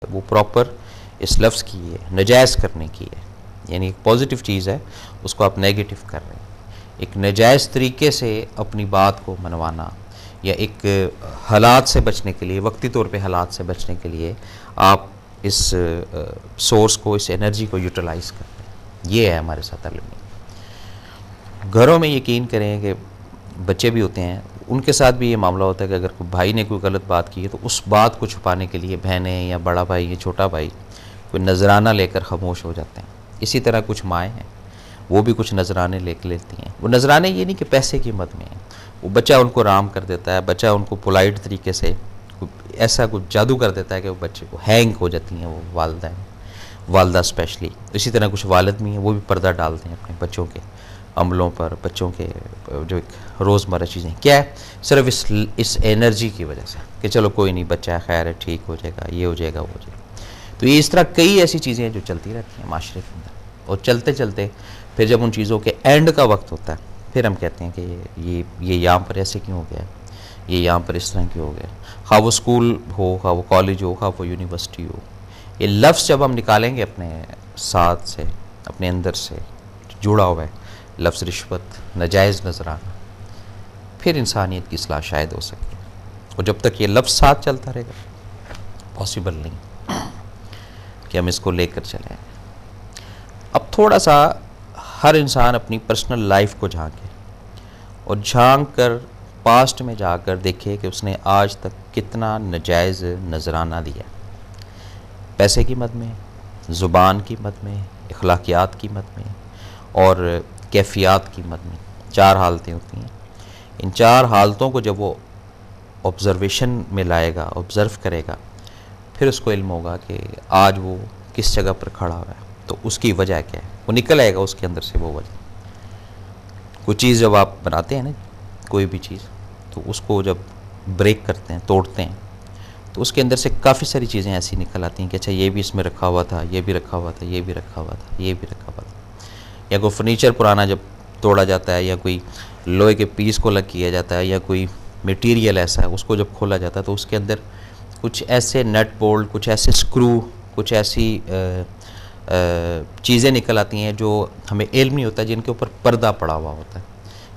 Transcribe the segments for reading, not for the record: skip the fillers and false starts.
وہ پراپر اس لفظ کی ہے نجائز کرنے کی ہے، یعنی ایک پازیٹیو چیز ہے اس کو آپ نیگیٹو کر رہے ہیں، ایک نجائز طریقے سے اپنی بات کو منوانا یا ایک حالات سے بچنے کے لیے، وقتی طور پہ حالات سے بچنے کے لیے آپ اس سورس کو، اس انرجی کو یوٹیلائز کرتے ہیں۔ یہ ہے ہمارے ساتھ علم۔ گھروں میں یقین کریں کہ بچے بھی ہوتے ہیں، ان کے ساتھ بھی یہ معاملہ ہوتا ہے کہ اگر کوئی بھائی نے کوئی غلط بات کی ہے تو اس بات کو چھپانے کے لیے بہنیں یا بڑا بھائی یا چھوٹا بھائی کوئی نذرانہ لے کر خاموش ہو جاتے ہیں۔ اسی طرح کچھ مائیں ہیں، وہ بھی کچھ نذرانے لے کے لیتی ہیں۔ وہ نذرانے یہ نہیں کہ پیسے کی مد میں ہیں، وہ بچہ ان کو رام کر دیتا ہے، بچہ ان کو پولائٹ طریقے سے ایسا کچھ جادو کر دیتا ہے کہ وہ بچے کو ہینگ ہو جاتی ہیں وہ والدہ اسپیشلی۔ اسی طرح کچھ والد بھی ہیں، وہ بھی پردہ ڈالتے ہیں اپنے بچوں کے عملوں پر، بچوں کے جو ایک روزمرہ چیزیں کیا ہے، صرف اس انرجی کی وجہ سے کہ چلو کوئی نہیں، بچہ ہے، خیر ہے، ٹھیک ہو جائے گا، یہ ہو جائے گا، وہ ہو جائے گا۔ تو یہ اس طرح کئی ایسی چیزیں ہیں جو چلتی رہتی ہیں معاشرے کے اندر، اور چلتے چلتے پھر جب ان چیزوں کے اینڈ کا وقت ہوتا ہے پھر ہم کہتے ہیں کہ یہ یہاں پر ایسے کیوں ہو گیا، یہ یہاں پر اس طرح کیوں ہو گیا۔ خواہ وہ اسکول ہو، خواہ وہ کالج ہو، خواہ وہ یونیورسٹی ہو، یہ لفظ جب ہم نکالیں گے اپنے ساتھ سے، اپنے اندر سے جڑا ہوا ہے لفظ رشوت، نجائز نذرانہ، پھر انسانیت کی اصلاح شاید ہو سکے۔ اور جب تک یہ لفظ ساتھ چلتا رہے گا پاسبل نہیں کہ ہم اس کو لے کر چلیں۔ اب تھوڑا سا ہر انسان اپنی پرسنل لائف کو جھانکے اور جھانک کر پاسٹ میں جا کر دیکھے کہ اس نے آج تک کتنا نجائز نذرانہ دیا، پیسے کی مد میں، زبان کی مد میں، اخلاقیات کی مد میں اور کیفیات کی مد میں۔ 4 حالتیں ہوتی ہیں۔ ان 4 حالتوں کو جب وہ آبزرویشن میں لائے گا، آبزرو کرے گا، پھر اس کو علم ہوگا کہ آج وہ کس جگہ پر کھڑا ہوا ہے، تو اس کی وجہ کیا ہے، وہ نکل آئے گا اس کے اندر سے وہ وجہ۔ کوئی چیز جب آپ بناتے ہیں نا، کوئی بھی چیز، تو اس کو جب بریک کرتے ہیں، توڑتے ہیں، تو اس کے اندر سے کافی ساری چیزیں ایسی نکل آتی ہیں کہ اچھا یہ بھی اس میں رکھا ہوا تھا، یہ بھی رکھا ہوا تھا، یہ بھی رکھا ہوا تھا، یہ بھی رکھا ہوا تھا۔ یا کوئی فرنیچر پرانا جب توڑا جاتا ہے، یا کوئی لوہے کے پیس کو الگ کیا جاتا ہے، یا کوئی میٹیریل ایسا ہے اس کو جب کھولا جاتا ہے تو اس کے اندر کچھ ایسے نٹ بولٹ، کچھ ایسے سکرو، کچھ ایسی چیزیں نکل آتی ہیں جو ہمیں علم نہیں ہوتا، جن کے اوپر پردہ پڑا ہوا ہوتا ہے۔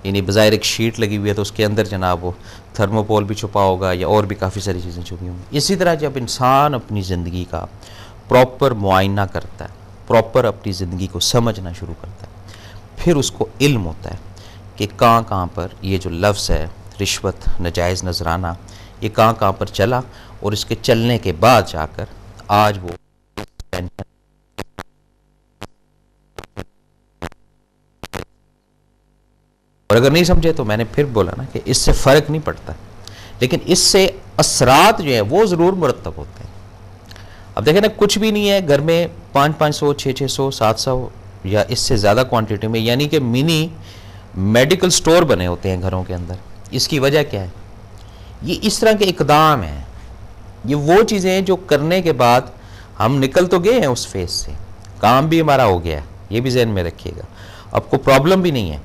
یعنی بظاہر ایک شیٹ لگی ہوئی ہے تو اس کے اندر جناب وہ تھرموپول بھی چھپا ہوگا یا اور بھی کافی ساری چیزیں چھپی ہوں گی۔ اسی طرح جب انسان اپنی زندگی کا پراپر معائنہ کرتا ہے، پراپر اپنی زندگی کو سمجھنا شروع کرتا ہے، پھر اس کو علم ہوتا ہے کہ کہاں کہاں پر یہ جو لفظ ہے رشوت، نجائز نذرانہ، یہ کہاں کہاں پر چلا، اور اس کے چلنے کے بعد جا کر آج وہ اور اگر نہیں سمجھے تو میں نے پھر بولا نا کہ اس سے فرق نہیں پڑتا، لیکن اس سے اثرات جو ہیں وہ ضرور مرتب ہوتے ہیں۔ اب دیکھیں نا، کچھ بھی نہیں ہے گھر میں 500 600 700 یا اس سے زیادہ کوانٹٹی میں، یعنی کہ منی میڈیکل سٹور بنے ہوتے ہیں گھروں کے اندر۔ اس کی وجہ کیا ہے؟ یہ اس طرح کے اقدام ہیں، یہ وہ چیزیں ہیں جو کرنے کے بعد ہم نکل تو گئے ہیں اس فیز سے، کام بھی ہمارا ہو گیا ہے، یہ بھی ذہن میں رکھیے گا، اب کو پرابلم بھی نہیں ہے،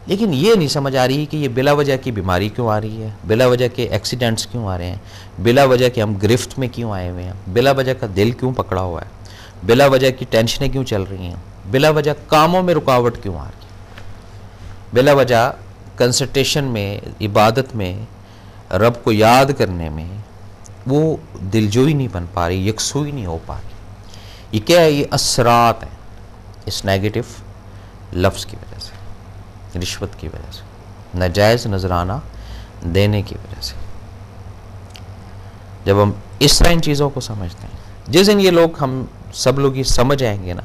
لیکن یہ نہیں سمجھ آ رہی کہ یہ بلا وجہ کی بیماری کیوں آ رہی ہے، بلا وجہ کے ایکسیڈنٹس کیوں آ رہے ہیں، بلا وجہ کے ہم گرفت میں کیوں آئے ہوئے ہیں، بلا وجہ کا دل کیوں پکڑا ہوا ہے، بلا وجہ کی ٹینشنیں کیوں چل رہی ہیں، بلا وجہ کاموں میں رکاوٹ کیوں آ رہی ہے، بلا وجہ کنسنٹریشن میں، عبادت میں، رب کو یاد کرنے میں وہ دلجوئی نہیں بن پا رہی، یکسوئی نہیں ہو پا رہی۔ یہ کیا ہے؟ یہ اثرات ہیں اس نیگیٹو لفظ کی وجہ سے، رشوت کی وجہ سے، نجائز نذرانہ دینے کی وجہ سے۔ جب ہم اس طرح ان چیزوں کو سمجھتے ہیں، جس دن یہ لوگ، ہم سب لوگ یہ سمجھ آئیں گے نا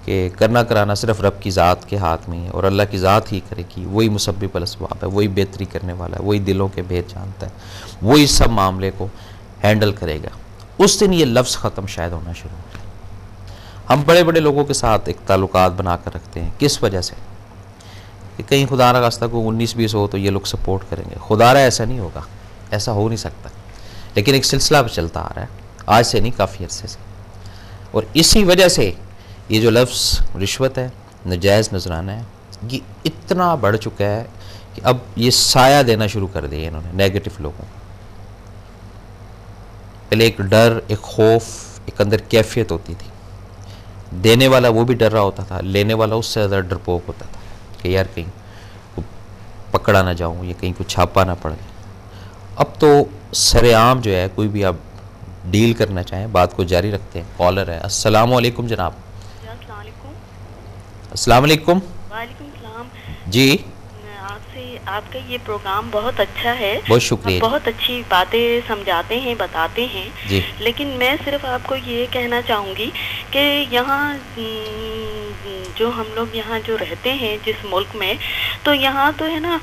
کہ کرنا کرانا صرف رب کی ذات کے ہاتھ میں ہے اور اللہ کی ذات ہی کرے گی، وہی مسبب الاسباب ہے، وہی بہتری کرنے والا ہے، وہی دلوں کے بھید جانتا ہے، وہی سب معاملے کو ہینڈل کرے گا، اس دن یہ لفظ ختم شاید ہونا شروع ہو جائے۔ ہم بڑے بڑے لوگوں کے ساتھ ایک تعلقات بنا کر رکھتے ہیں، کس وجہ سے؟ کہ کہیں خدا نہ خواستہ کو 19-20 ہو تو یہ لوگ سپورٹ کریں گے، خدا رہا ایسا نہیں ہوگا، ایسا ہو نہیں سکتا، لیکن ایک سلسلہ بھی چلتا آ رہا ہے، آج سے نہیں، کافی عرصے سے، اور اسی وجہ سے یہ جو لفظ رشوت ہے، نجائز نذرانہ ہے، یہ اتنا بڑھ چکا ہے کہ اب یہ سایہ دینا شروع کر دیا انہوں نے نیگیٹو لوگوں کو۔ پہلے ایک ڈر، ایک خوف، ایک اندر کیفیت ہوتی تھی. دینے والا وہ بھی ڈر رہا ہوتا تھا, لینے والا اس سے زیادہ ڈرپوک ہوتا تھا کہ یار کہیں پکڑا نہ جاؤں یا کہیں کوئی چھاپا نہ پڑ جائے. اب تو سر عام جو ہے کوئی بھی آپ ڈیل کرنا چاہیں, بات کو جاری رکھتے ہیں. کالر ہے. السلام علیکم جناب. السلام علیکم. السلام علیکم. وعلیکم السلام. جی آپ کا یہ پروگرام بہت اچھا ہے, بہت شکریہ. بہت اچھی باتیں سمجھاتے ہیں, بتاتے ہیں جی. لیکن میں صرف آپ کو یہ کہنا چاہوں گی کہ یہاں جو ہم لوگ یہاں جو رہتے ہیں جس ملک میں, تو یہاں تو ہے نا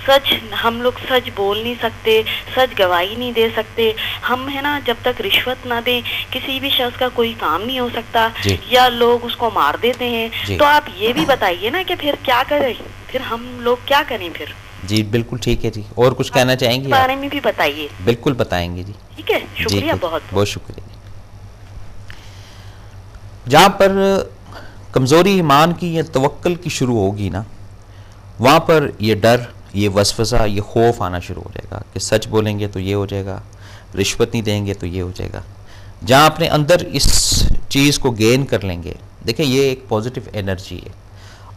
سچ, ہم لوگ سچ بول نہیں سکتے, سچ گواہی نہیں دے سکتے. ہم ہے نا جب تک رشوت نہ دیں کسی بھی شخص کا کوئی کام نہیں ہو سکتا, جی. یا لوگ اس کو مار دیتے ہیں. جی. تو آپ یہ بھی بتائیے نا کہ پھر کیا کریں, پھر ہم لوگ کیا کریں پھر. جی بالکل ٹھیک ہے جی. اور کچھ کہنا چاہیں گی؟ بارے میں بھی بتائیے. بالکل بتائیں گے جی. ٹھیک ہے, شکریہ. بہت بہت شکریہ. جہاں پر کمزوری ایمان کی یا توکل کی شروع ہوگی نا, وہاں پر یہ ڈر, یہ وسوسہ, یہ خوف آنا شروع ہو جائے گا کہ سچ بولیں گے تو یہ ہو جائے گا, رشوت نہیں دیں گے تو یہ ہو جائے گا. جہاں اپنے اندر اس چیز کو گین کر لیں گے, دیکھیں یہ ایک پازیٹیو انرجی ہے,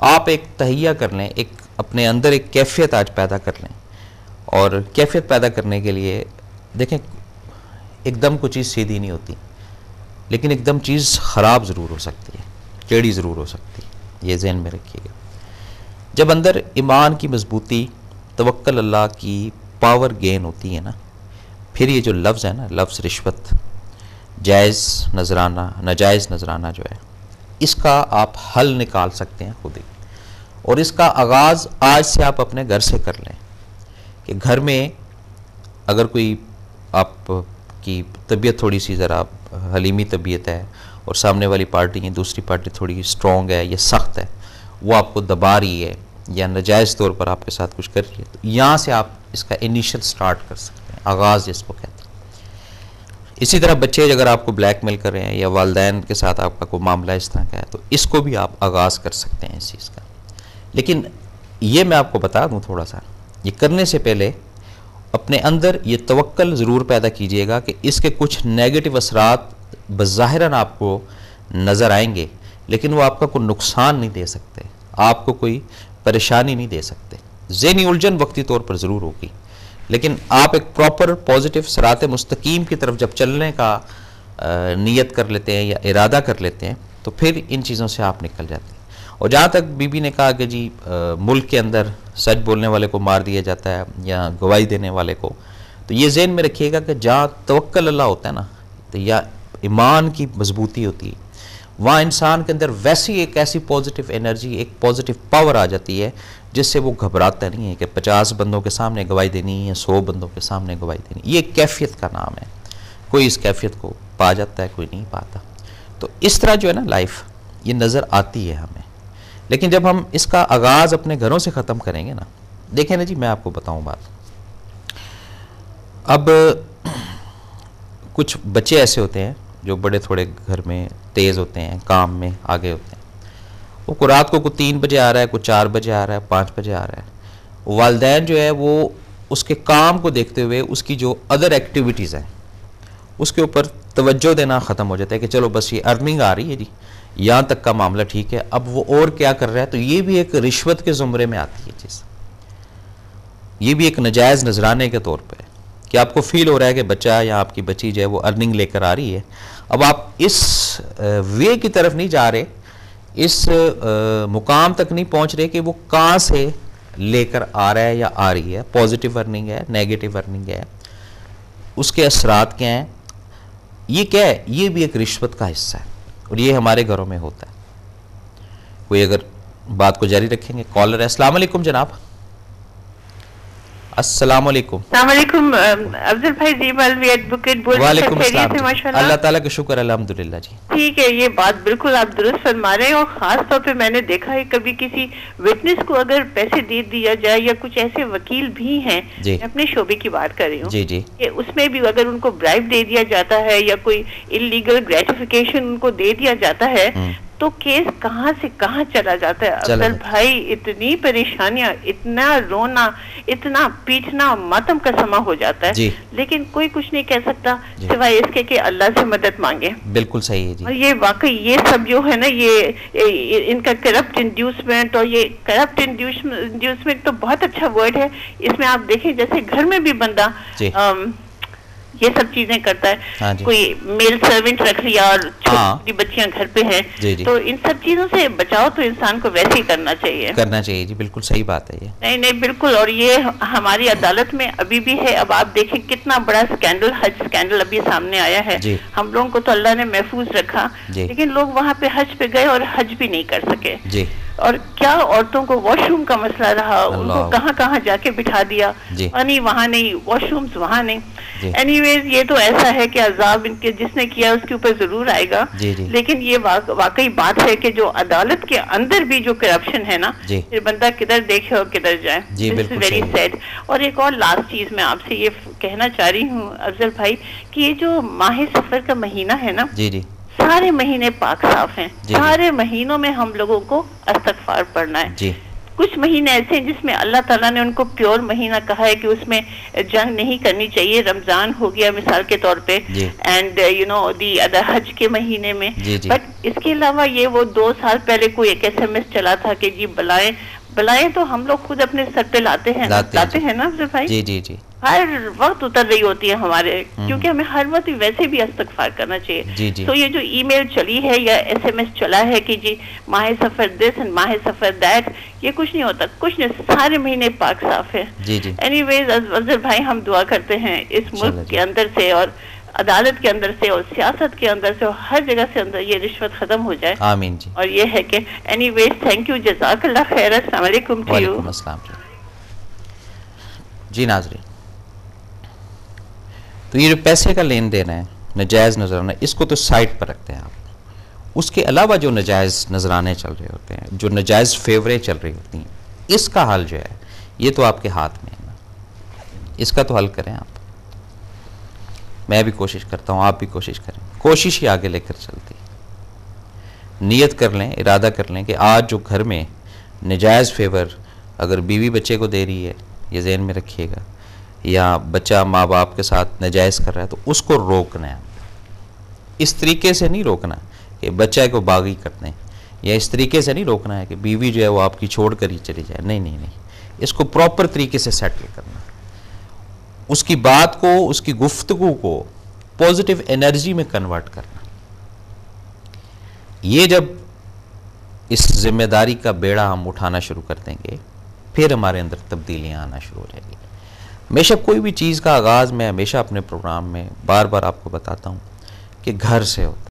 آپ ایک تہیہ کر لیں, ایک اپنے اندر ایک کیفیت آج پیدا کر لیں. اور کیفیت پیدا کرنے کے لیے دیکھیں ایک دم کوئی چیز سیدھی نہیں ہوتی, لیکن ایک دم چیز خراب ضرور ہو سکتی ہے, ٹیڑھی ضرور ہو سکتی ہے. یہ ذہن میں رکھیے گا. جب اندر ایمان کی مضبوطی, توکل اللہ کی پاور گین ہوتی ہے نا, پھر یہ جو لفظ ہے نا, لفظ رشوت, جائز نذرانہ, ناجائز نذرانہ جو ہے, اس کا آپ حل نکال سکتے ہیں خود ہی. اور اس کا آغاز آج سے آپ اپنے گھر سے کر لیں کہ گھر میں اگر کوئی آپ کی طبیعت تھوڑی سی ذرا حلیمی طبیعت ہے اور سامنے والی پارٹی یا دوسری پارٹی تھوڑی اسٹرانگ ہے یا سخت ہے, وہ آپ کو دبا رہی ہے یا ناجائز طور پر آپ کے ساتھ کچھ کر رہی ہے, تو یہاں سے آپ اس کا انیشل سٹارٹ کر سکتے ہیں, آغاز جس کو کہتے ہیں. اسی طرح بچے اگر آپ کو بلیک میل کر رہے ہیں یا والدین کے ساتھ آپ کا کوئی معاملہ اس طرح کا ہے, تو اس کو بھی آپ آغاز کر سکتے ہیں اس چیز کا. لیکن یہ میں آپ کو بتا دوں تھوڑا سا, یہ کرنے سے پہلے اپنے اندر یہ توکل ضرور پیدا کیجئے گا کہ اس کے کچھ نیگیٹو اثرات بظاہراً آپ کو نظر آئیں گے, لیکن وہ آپ کا کوئی نقصان نہیں دے سکتے, آپ کو کوئی پریشانی نہیں دے سکتے. ذہنی الجھن وقتی طور پر ضرور ہوگی, لیکن آپ ایک پراپر پازیٹیو صراط مستقیم کی طرف جب چلنے کا نیت کر لیتے ہیں یا ارادہ کر لیتے ہیں, تو پھر ان چیزوں سے آپ نکل جاتے ہیں. اور جہاں تک بی بی نے کہا کہ جی ملک کے اندر سچ بولنے والے کو مار دیا جاتا ہے یا گواہی دینے والے کو, تو یہ ذہن میں رکھیے گا کہ جہاں توکل اللہ ہوتا ہے نا, تو یا ایمان کی مضبوطی ہوتی ہے, وہاں انسان کے اندر ویسی ایک ایسی پازیٹیو انرجی, ایک پازیٹیو پاور آ جاتی ہے جس سے وہ گھبراتا نہیں ہے کہ 50 بندوں کے سامنے گواہی دینی یا 100 بندوں کے سامنے گواہی دینی. یہ ایک کیفیت کا نام ہے, کوئی اس کیفیت کو پا جاتا ہے, کوئی نہیں پاتا. تو اس طرح جو ہے نا لائف یہ نظر آتی ہے ہمیں, لیکن جب ہم اس کا آغاز اپنے گھروں سے ختم کریں گے نا, دیکھیں نا جی میں آپ کو بتاؤں بات. اب کچھ بچے ایسے ہوتے ہیں جو بڑے تھوڑے گھر میں تیز ہوتے ہیں, کام میں آگے ہوتے ہیں, وہ کو رات کو 3 بجے آ رہا ہے, کوئی 4 بجے آ رہا ہے, 5 بجے آ رہا ہے. والدین جو ہے وہ اس کے کام کو دیکھتے ہوئے اس کی جو ادر ایکٹیویٹیز ہیں اس کے اوپر توجہ دینا ختم ہو جاتا ہے کہ چلو بس یہ ارننگ آ رہی ہے جی, یہاں تک کا معاملہ ٹھیک ہے, اب وہ اور کیا کر رہا ہے. تو یہ بھی ایک رشوت کے زمرے میں آتی ہے چیز, یہ بھی ایک ناجائز نذرانے کے طور پہ کہ آپ کو فیل ہو رہا ہے کہ بچہ یا آپ کی بچی جو ہے وہ ارننگ لے کر آ رہی ہے. اب آپ اس وے کی طرف نہیں جا رہے, اس مقام تک نہیں پہنچ رہے کہ وہ کہاں سے لے کر آ رہا ہے یا آ رہی ہے, پازیٹیو ارننگ ہے, نیگیٹو ارننگ ہے, اس کے اثرات کیا ہیں, یہ کیا ہے, یہ بھی ایک رشوت کا حصہ ہے. اور یہ ہمارے گھروں میں ہوتا ہے. کوئی اگر بات کو جاری رکھیں گے. کالر ہے. السلام علیکم جناب. السلام علیکم. السلام علیکم افضل بھائی, جی مولوی ایڈوکیٹ بول رہے ہیں. وعلیکم السلام. اللہ تعالیٰ کا شکر الحمدللہ جی. ٹھیک ہے, یہ بات بالکل آپ درست فرما رہے ہیں. اور خاص طور پہ میں نے دیکھا ہے کبھی کسی وٹنس کو اگر پیسے دے دیا جائے, یا کچھ ایسے وکیل بھی ہیں, میں اپنے شعبے کی بات کر رہی ہوں, جی جی, کہ اس میں بھی اگر ان کو برائب دے دیا جاتا ہے یا کوئی انلیگل گریٹیفیکیشن ان کو دے دیا جاتا ہے, تو کیس کہاں سے کہاں چلا جاتا ہے افضل بھائی. اتنی پریشانیاں، اتنا رونا، اتنا پیٹنا، ماتم کا سما ہو جاتا ہے. لیکن کوئی کچھ نہیں کہہ سکتا سوائے اس کے کہ اللہ سے مدد مانگے. بالکل صحیح ہے جی. اور یہ واقعی یہ سب جو ہے نا، یہ ان کا کرپٹ انڈیوسمنٹ، اور یہ کرپٹ انڈیوسمنٹ تو بہت اچھا ورڈ ہے. اس میں آپ دیکھیں جیسے گھر میں بھی بندہ یہ سب چیزیں کرتا ہے. کوئی میل سروینٹ رکھ لیا اور چھوٹی بچیاں گھر پہ ہیں، تو ان سب چیزوں سے بچاؤ تو انسان کو ویسے ہی کرنا چاہیے جی. بالکل صحیح بات ہے یہ. نہیں بالکل. اور یہ ہماری عدالت میں ابھی بھی ہے. اب آپ دیکھیں کتنا بڑا سکینڈل، حج سکینڈل ابھی سامنے آیا ہے. ہم لوگوں کو تو اللہ نے محفوظ رکھا، لیکن لوگ وہاں پہ حج پہ گئے اور حج بھی نہیں کر سکے. اور کیا عورتوں کو واش روم کا مسئلہ رہا، ان کو کہاں کہاں جا کے بٹھا دیا، پانی وہاں نہیں، واش رومز وہاں نہیں. اینی ویز یہ تو ایسا ہے کہ عذاب ان کے جس نے کیا اس کے اوپر ضرور آئے گا. لیکن یہ واقعی بات ہے کہ جو عدالت کے اندر بھی جو کرپشن ہے نا، پھر بندہ کدھر دیکھے اور کدھر جائے. دس از ویری سیڈ. اور ایک اور لاسٹ چیز میں آپ سے یہ کہنا چاہ رہی ہوں افضل بھائی کہ یہ جو ماہ سفر کا مہینہ ہے نا، سارے مہینے پاک صاف ہیں. سارے مہینوں میں ہم لوگوں کو استغفار پڑھنا ہے. کچھ مہینے ایسے ہیں جس میں اللہ تعالیٰ نے ان کو پیور مہینہ کہا ہے کہ اس میں جنگ نہیں کرنی چاہیے. رمضان ہو گیا مثال کے طور پہ، and you know the other حج کے مہینے میں. بٹ اس کے علاوہ یہ وہ 2 سال پہلے کوئی ایک SMS چلا تھا کہ جی بلائیں تو ہم لوگ خود اپنے سر پہ لاتے ہیں نا افضل بھائی. ہر وقت اتر رہی ہوتی ہے ہمارے، کیونکہ ہمیں ہر وقت ویسے بھی استغفار کرنا چاہیے. تو یہ جو ای میل چلی ہے یا SMS چلا ہے کہ جی ماہ سفر دس اینڈ ماہ سفر دیٹ، یہ کچھ نہیں ہوتا، کچھ نہیں. سارے مہینے پاک صاف ہے. اینی ویز افضل بھائی ہم دعا کرتے ہیں اس ملک کے اندر سے اور عدالت کے اندر سے اور سیاست کے اندر سے اور ہر جگہ سے اندر یہ رشوت ختم ہو جائے. آمین جی. اور یہ ہے کہ اینی ویز تھینک یو، جزاک اللہ خیر. السلام علیکم. وعلیکم السلام جی. ناظرین، تو یہ جو پیسے کا لین دین ہے، نجائز نذرانے، اس کو تو سائٹ پر رکھتے ہیں آپ. اس کے علاوہ جو نجائز نذرانے چل رہے ہوتے ہیں، جو نجائز فیوریں چل رہی ہوتی ہیں، اس کا حل جو ہے یہ تو آپ کے ہاتھ میں ہے نا. اس کا تو حل کریں آپ. میں بھی کوشش کرتا ہوں، آپ بھی کوشش کریں. کوشش ہی آگے لے کر چلتی. نیت کر لیں، ارادہ کر لیں کہ آج جو گھر میں نجائز فیور اگر بیوی بچے کو دے رہی ہے، یہ ذہن میں رکھیے گا، یا بچہ ماں باپ کے ساتھ نجائز کر رہا ہے، تو اس کو روکنا ہے. اس طریقے سے نہیں روکنا کہ بچہ کو باغی کر دیں، یا اس طریقے سے نہیں روکنا ہے کہ بیوی جو ہے وہ آپ کی چھوڑ کر ہی چلی جائے. نہیں. اس کو پراپر طریقے سے سیٹل کرنا. اس کی بات کو، اس کی گفتگو کو پازیٹیو انرجی میں کنورٹ کرنا. یہ جب اس ذمہ داری کا بیڑا ہم اٹھانا شروع کر دیں گے، پھر ہمارے اندر تبدیلیاں آنا شروع ہو جائیں گی. ہمیشہ کوئی بھی چیز کا آغاز میں ہمیشہ اپنے پروگرام میں بار بار آپ کو بتاتا ہوں کہ گھر سے ہوتا ہے.